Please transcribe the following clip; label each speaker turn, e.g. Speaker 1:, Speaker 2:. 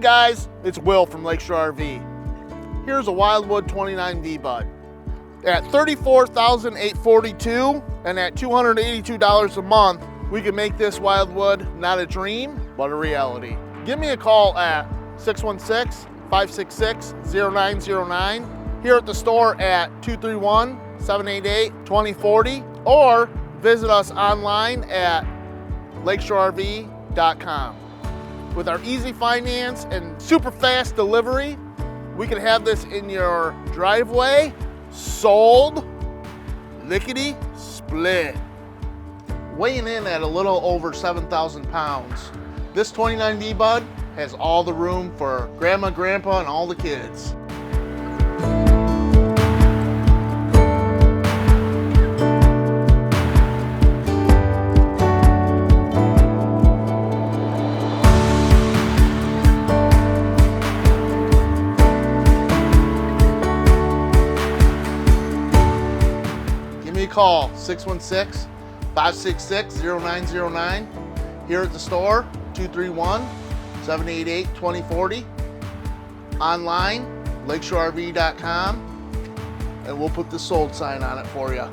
Speaker 1: guys, it's Will from Lakeshore RV. Here's a Wildwood 29VBUD. At $34,842 and at $282 a month, we can make this Wildwood not a dream, but a reality. Give me a call at 616-566-0909, here at the store at 231-788-2040, or visit us online at lakeshorerv.com. With our easy finance and super fast delivery, we can have this in your driveway, sold, lickety split. Weighing in at a little over 7,000 pounds, this 29VBUD has all the room for grandma, grandpa, and all the kids. Call 616-566-0909, here at the store, 231-788-2040, online, lakeshorerv.com, and we'll put the sold sign on it for you.